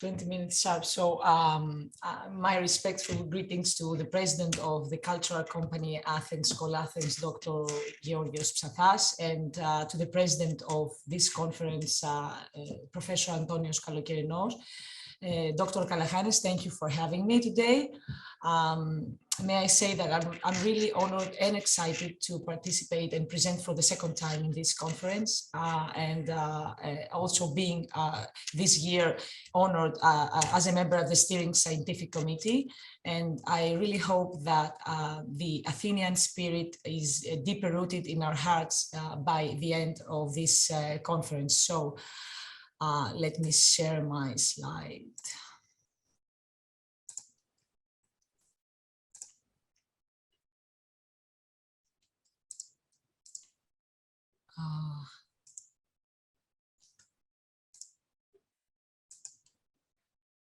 20 minutes sharp. So my respectful greetings to the president of the cultural company Athens, Call Athens, Dr. Georgios Psathas, and to the president of this conference, Professor Antonios Kalokerinos. Dr. Kalahanis, thank you for having me today. May I say that I'm really honored and excited to participate and present for the second time in this conference, and also being this year honored as a member of the Steering Scientific Committee. And I really hope that the Athenian spirit is deeper rooted in our hearts by the end of this conference. So let me share my slide.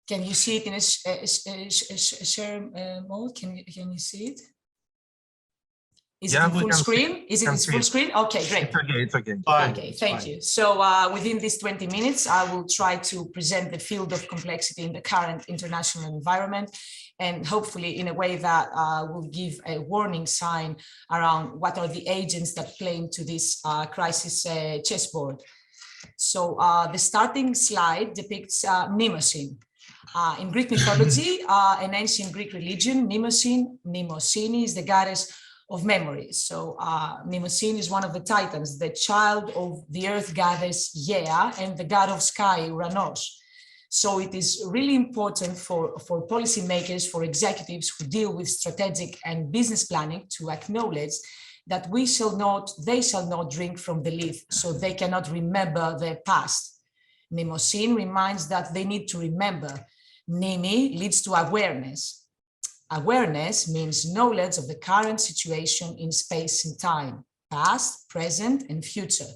Can you see it in a share mode? Can you see it? Is it in full screen? Is it in full screen? Okay, great. It's okay, it's okay. Okay, thank you. So within these 20 minutes, I will try to present the field of complexity in the current international environment, and hopefully in a way that will give a warning sign around what are the agents that play into this crisis chessboard. So the starting slide depicts Mnemosyne. In Greek mythology, an ancient Greek religion, Mnemosyne is the goddess of memory. So Mnemosyne is one of the titans, the child of the earth goddess Gaia and the god of sky, Uranos. So it is really important for policymakers, for executives who deal with strategic and business planning to acknowledge that they shall not drink from the leaf, so they cannot remember their past. Mnemosyne reminds that they need to remember. Mneme leads to awareness. Awareness means knowledge of the current situation in space and time, past, present, and future.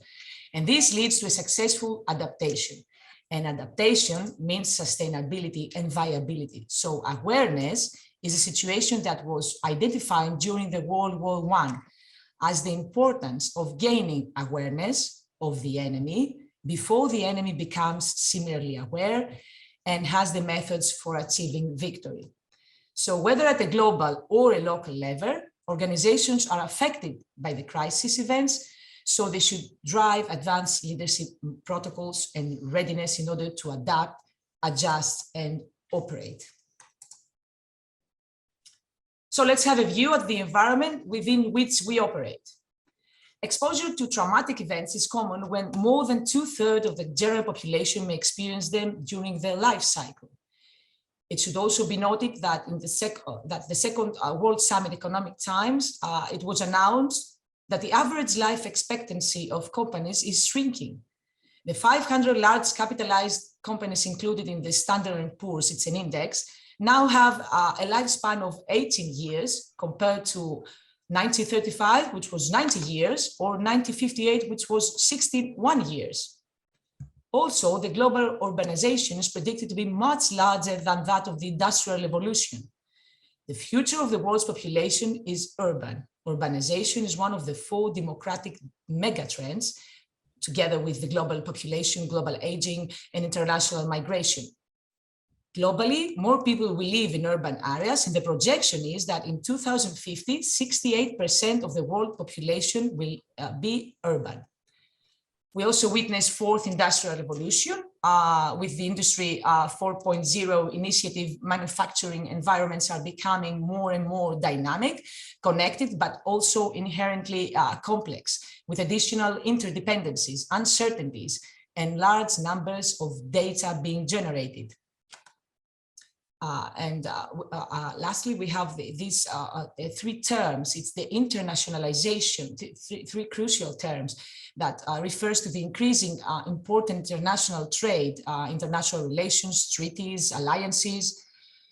And this leads to a successful adaptation. And adaptation means sustainability and viability. So awareness is a situation that was identified during the World War I as the importance of gaining awareness of the enemy before the enemy becomes similarly aware and has the methods for achieving victory. So whether at a global or a local level, organizations are affected by the crisis events, so they should drive advanced leadership protocols and readiness in order to adapt, adjust, and operate. So let's have a view at the environment within which we operate. Exposure to traumatic events is common when more than 2/3 of the general population may experience them during their life cycle. It should also be noted that in the second World Summit Economic Times, it was announced that the average life expectancy of companies is shrinking. The 500 large capitalized companies included in the Standard & Poor's, it's an index, now have a lifespan of 18 years compared to 1935, which was 90 years, or 1958, which was 61 years. Also, the global urbanization is predicted to be much larger than that of the Industrial Revolution. The future of the world's population is urban. Urbanization is one of the 4 democratic megatrends, together with the global population, global aging, and international migration. Globally, more people will live in urban areas, and the projection is that in 2050, 68% of the world population will be urban. We also witnessed 4th industrial revolution with the industry 4.0 initiative. Manufacturing environments are becoming more and more dynamic, connected, but also inherently complex, with additional interdependencies, uncertainties, and large numbers of data being generated. Lastly, we have these 3 terms. It's the internationalization, three crucial terms that refers to the increasing important international trade, international relations, treaties, alliances.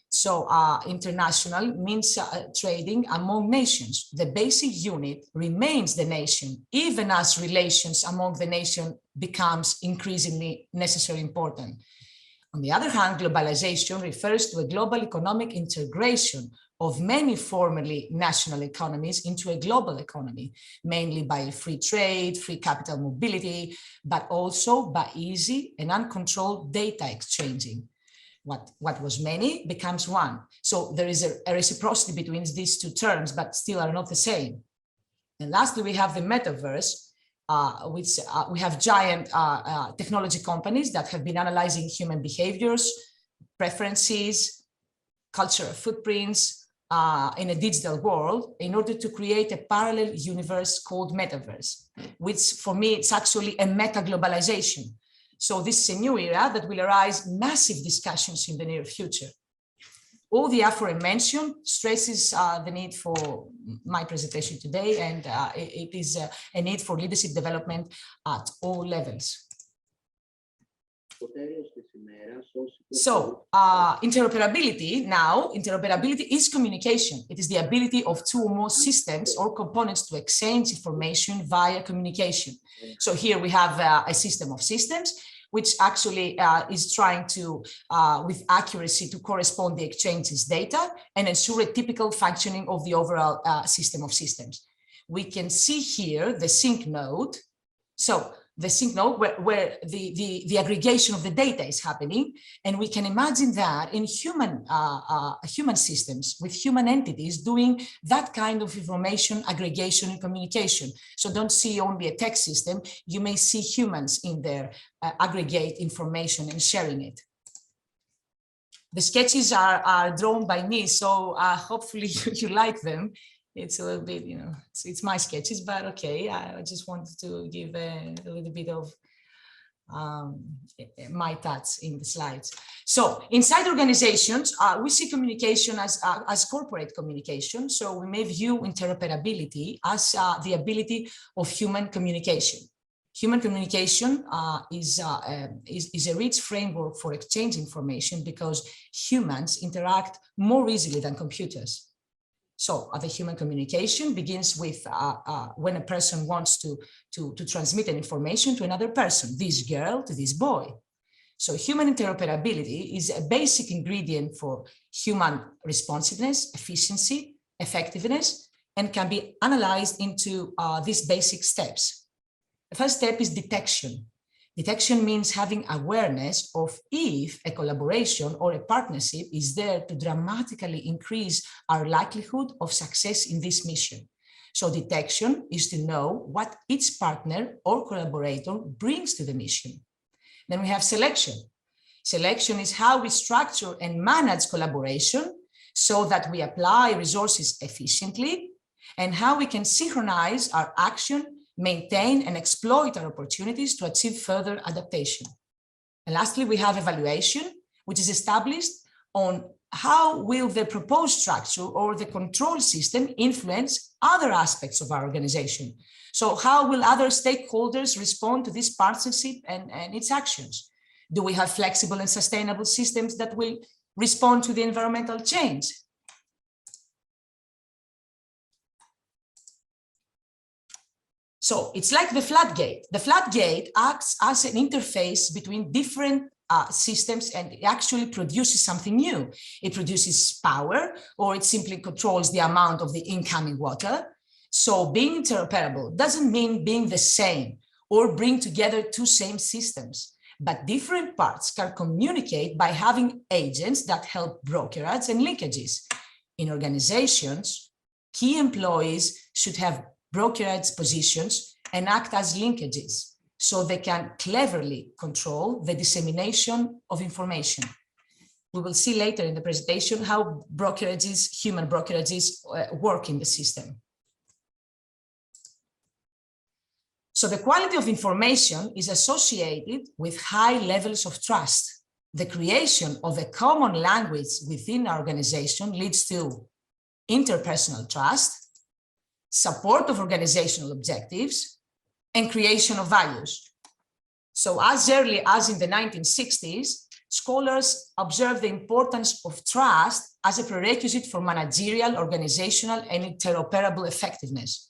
So international means trading among nations. The basic unit remains the nation, even as relations among the nation becomes increasingly necessary important. On the other hand, globalization refers to a global economic integration of many formerly national economies into a global economy, mainly by free trade, free capital mobility, but also by easy and uncontrolled data exchanging. What was many becomes one. So there is a reciprocity between these two terms, but still are not the same. And lastly, we have the metaverse, which we have giant technology companies that have been analyzing human behaviors, preferences, cultural footprints in a digital world in order to create a parallel universe called metaverse, which for me, it's actually a meta-globalization. So this is a new era that will arise massive discussions in the near future. All the aforementioned stresses the need for my presentation today, and it is a need for leadership development at all levels. So interoperability is communication. It is the ability of two or more systems or components to exchange information via communication. So here we have a system of systems, which actually is trying to, with accuracy, to correspond the exchanges data and ensure a typical functioning of the overall system of systems. We can see here the sync node. So the sync node where the aggregation of the data is happening. And we can imagine that in human systems with human entities doing that kind of information aggregation and communication. So don't see only a text system, you may see humans in there aggregate information and sharing it. The sketches are drawn by me, so hopefully you like them. It's a little bit, it's my sketches, but okay, I just wanted to give a little bit of my touch in the slides. So inside organizations, we see communication as corporate communication. So we may view interoperability as the ability of human communication. Human communication is a rich framework for exchanging information because humans interact more easily than computers. So the human communication begins with when a person wants to transmit an information to another person, this girl to this boy. So human interoperability is a basic ingredient for human responsiveness, efficiency, effectiveness, and can be analyzed into these basic steps. The first step is detection. Detection means having awareness of if a collaboration or a partnership is there to dramatically increase our likelihood of success in this mission. So detection is to know what each partner or collaborator brings to the mission. Then we have selection. Selection is how we structure and manage collaboration so that we apply resources efficiently and how we can synchronize our action, maintain and exploit our opportunities to achieve further adaptation. And lastly, we have evaluation, which is established on how will the proposed structure or the control system influence other aspects of our organization. So how will other stakeholders respond to this partnership and its actions? Do we have flexible and sustainable systems that will respond to the environmental change? So it's like the floodgate. The floodgate acts as an interface between different systems and it actually produces something new. It produces power, or it simply controls the amount of the incoming water. So being interoperable doesn't mean being the same or bring together two same systems, but different parts can communicate by having agents that help brokerage and linkages. In organizations, key employees should have brokerage positions and act as linkages so they can cleverly control the dissemination of information. We will see later in the presentation how brokerages, human brokerages work in the system. So the quality of information is associated with high levels of trust. The creation of a common language within our organization leads to interpersonal trust, support of organizational objectives, and creation of values. So as early as in the 1960s, scholars observed the importance of trust as a prerequisite for managerial, organizational, and interoperable effectiveness.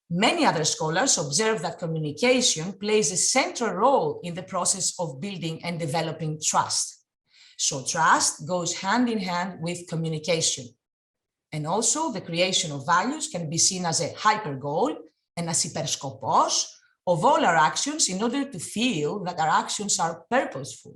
Many other scholars observe that communication plays a central role in the process of building and developing trust. So trust goes hand in hand with communication. And also the creation of values can be seen as a hypergoal and as hyperskopos of all our actions in order to feel that our actions are purposeful.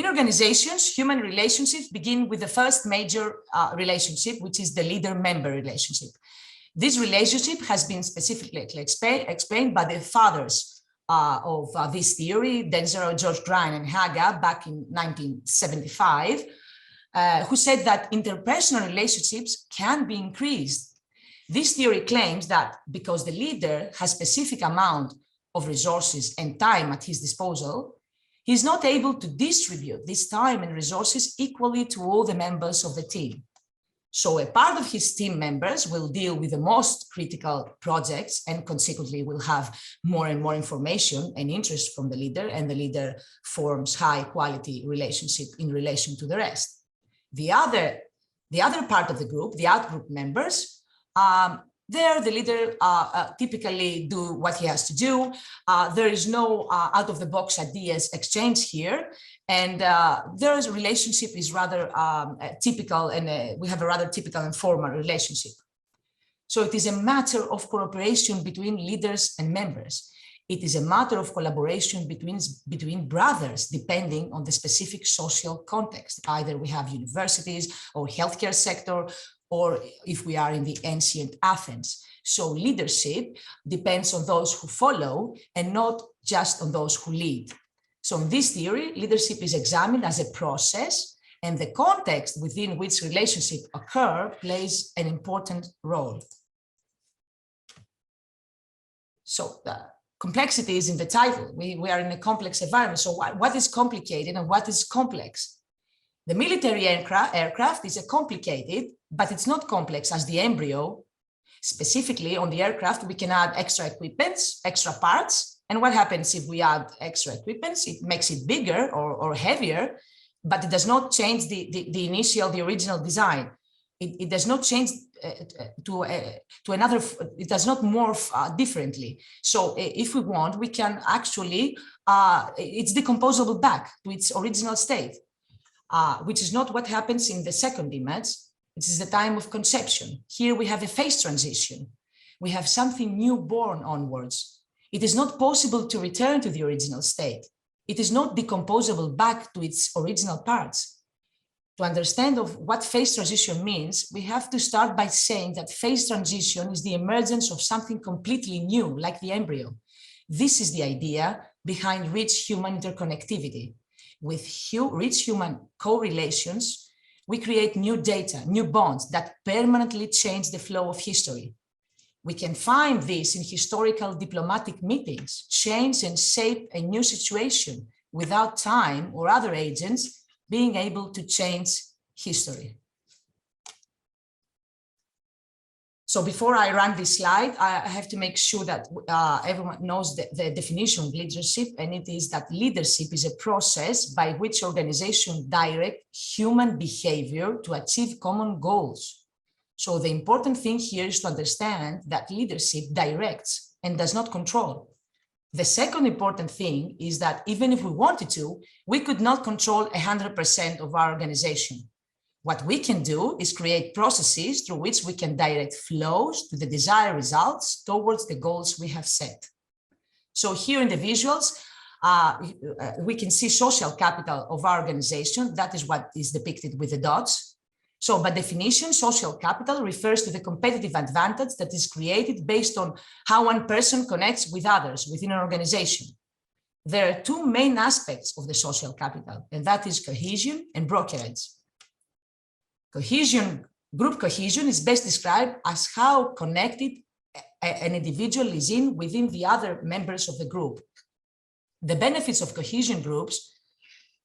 In organizations, human relationships begin with the first major relationship, which is the leader-member relationship. This relationship has been specifically explained by the fathers of this theory, Denzer, George Grine, and Haga, back in 1975, who said that interpersonal relationships can be increased. This theory claims that because the leader has a specific amount of resources and time at his disposal, he's not able to distribute this time and resources equally to all the members of the team. So a part of his team members will deal with the most critical projects and consequently will have more and more information and interest from the leader, and the leader forms high quality relationship in relation to the rest. The other part of the group, the outgroup members, there the leader typically do what he has to do. There is no out-of-the-box ideas exchange here, and their relationship is rather typical, and we have a rather typical and formal relationship. So it is a matter of cooperation between leaders and members. It is a matter of collaboration between brothers, depending on the specific social context. Either we have universities or healthcare sector, or if we are in the ancient Athens. So leadership depends on those who follow and not just on those who lead. So in this theory, leadership is examined as a process, and the context within which relationships occur plays an important role. So the complexity is in the title. We are in a complex environment. So what is complicated and what is complex? The military aircraft is a complicated, but it's not complex as the embryo. Specifically on the aircraft, we can add extra equipments, extra parts. And what happens if we add extra equipments? It makes it bigger or heavier, but it does not change the original design. It does not change to another, it does not morph differently. So if we want, we can actually, it's decomposable back to its original state. Which is not what happens in the second image, which is the time of conception. Here we have a phase transition. We have something new born onwards. It is not possible to return to the original state. It is not decomposable back to its original parts. To understand of what phase transition means, we have to start by saying that phase transition is the emergence of something completely new, like the embryo. This is the idea behind rich human interconnectivity. With rich human correlations, we create new data, new bonds that permanently change the flow of history. We can find this in historical diplomatic meetings, change and shape a new situation without time or other agents being able to change history. So before I run this slide, I have to make sure that everyone knows the definition of leadership, and it is that leadership is a process by which organizations direct human behavior to achieve common goals. So the important thing here is to understand that leadership directs and does not control. The second important thing is that even if we wanted to, we could not control 100% of our organization. What we can do is create processes through which we can direct flows to the desired results towards the goals we have set. So here in the visuals, we can see social capital of our organization. That is what is depicted with the dots. So by definition, social capital refers to the competitive advantage that is created based on how one person connects with others within an organization. There are two main aspects of the social capital, and that is cohesion and brokerage. Group cohesion is best described as how connected an individual is within the other members of the group. The benefits of cohesion groups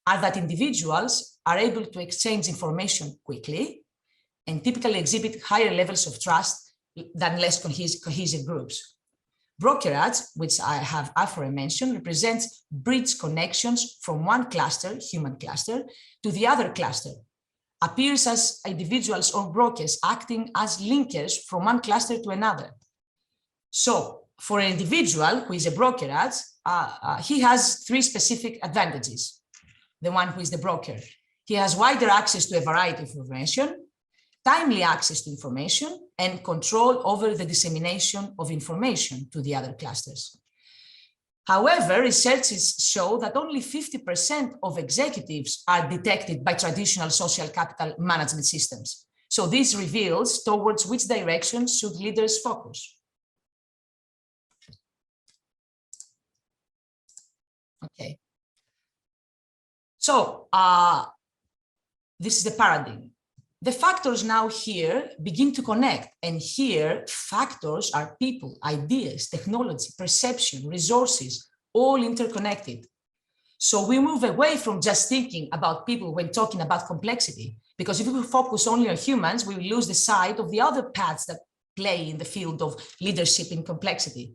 are that individuals are able to exchange information quickly and typically exhibit higher levels of trust than less cohesive groups. Brokerage, which I have aforementioned, represents bridge connections from one cluster, human cluster, to the other cluster. Appears as individuals or brokers acting as linkers from one cluster to another. So for an individual who is a brokerage, he has three specific advantages. The one who is the broker, he has wider access to a variety of information, timely access to information, and control over the dissemination of information to the other clusters. However, researches show that only 50% of executives are detected by traditional social capital management systems. So this reveals towards which direction should leaders focus. Okay. So this is the paradigm. The factors now here begin to connect, and here factors are people, ideas, technology, perception, resources, all interconnected. So we move away from just thinking about people when talking about complexity, because if we focus only on humans, we will lose the sight of the other paths that play in the field of leadership in complexity.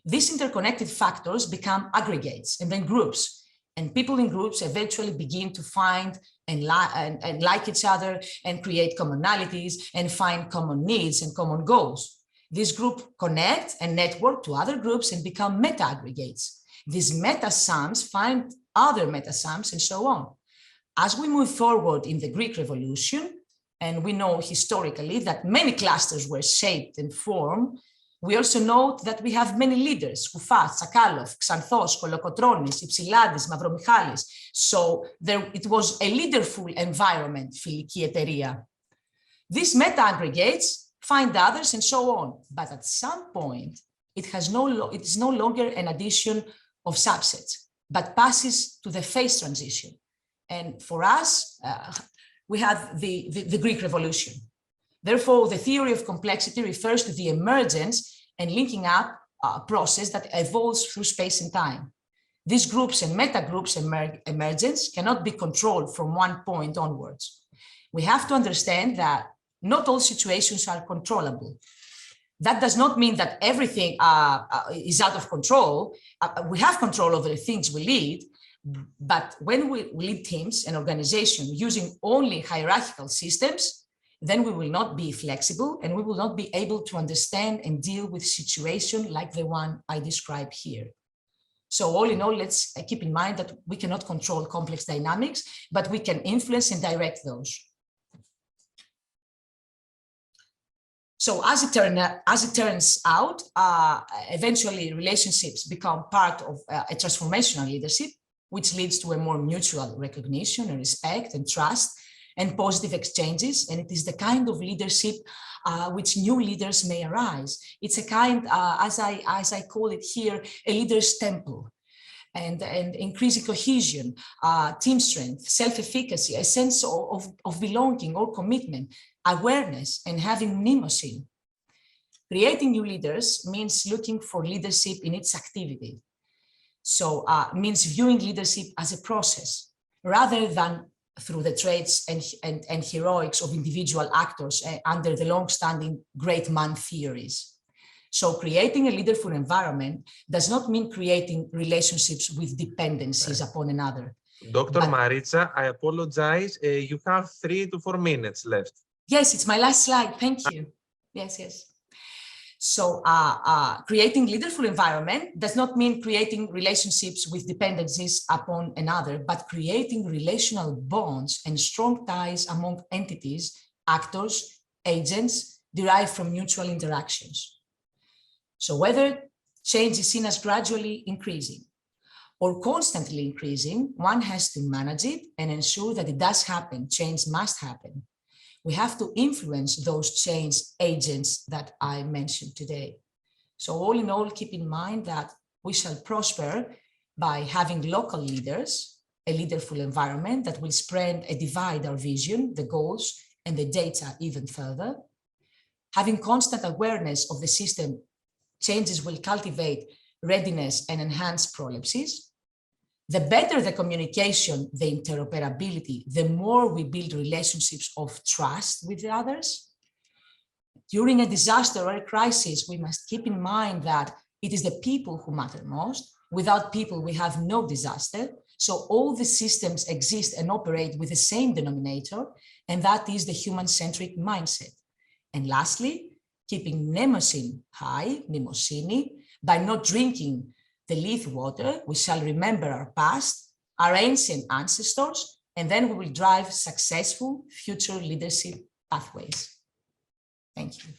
These interconnected factors become aggregates and then groups, and people in groups eventually begin to find and like each other and create commonalities and find common needs and common goals. This group connect and network to other groups and become meta-aggregates. These meta-sums find other meta-sums and so on. As we move forward in the Greek Revolution, and we know historically that many clusters were shaped and formed, we also note that we have many leaders, Koufas, Tsakaloff, Xanthos, Kolokotronis, Ypsiladis, Mavromichalis. So it was a leaderful environment, Φιλική εταιρεία. These meta-aggregates find others and so on. But at some point, it is no longer an addition of subsets, but passes to the phase transition. And for us, we have the Greek Revolution. Therefore, the theory of complexity refers to the emergence and linking up process that evolves through space and time. These groups and meta-groups emergence cannot be controlled from one point onwards. We have to understand that not all situations are controllable. That does not mean that everything is out of control. We have control over the things we lead, but when we lead teams and organizations using only hierarchical systems, then we will not be flexible and we will not be able to understand and deal with situations like the one I described here. So all in all, let's keep in mind that we cannot control complex dynamics, but we can influence and direct those. So as it turns out, eventually relationships become part of a transformational leadership, which leads to a more mutual recognition and respect and trust and positive exchanges. And it is the kind of leadership which new leaders may arise. It's a kind, as I call it here, a leader's temple. And increasing cohesion, team strength, self-efficacy, a sense of belonging or commitment, awareness, and having mnemosyne. Creating new leaders means looking for leadership in its activity. So means viewing leadership as a process rather than through the traits and heroics of individual actors under the long-standing great man theories. So creating a leaderful environment does not mean creating relationships with dependencies upon another. Dr. Maritsa, I apologize. You have 3 to 4 minutes left. Yes, it's my last slide. Thank you. Yes. So creating leaderful environment does not mean creating relationships with dependencies upon another, but creating relational bonds and strong ties among entities, actors, agents derived from mutual interactions. So whether change is seen as gradually increasing or constantly increasing, one has to manage it and ensure that it does happen. Change must happen. We have to influence those change agents that I mentioned today. So all in all, keep in mind that we shall prosper by having local leaders, a leaderful environment that will spread and divide our vision, the goals, and the data even further. Having constant awareness of the system, changes will cultivate readiness and enhance prolepsis. The better the communication, the interoperability, the more we build relationships of trust with the others. During a disaster or a crisis, we must keep in mind that it is the people who matter most. Without people, we have no disaster. So all the systems exist and operate with the same denominator, and that is the human-centric mindset. And lastly, keeping mnemosyne high, mnemosyne, by not drinking the lethal water, we shall remember our past, our ancient ancestors, and then we will drive successful future leadership pathways. Thank you.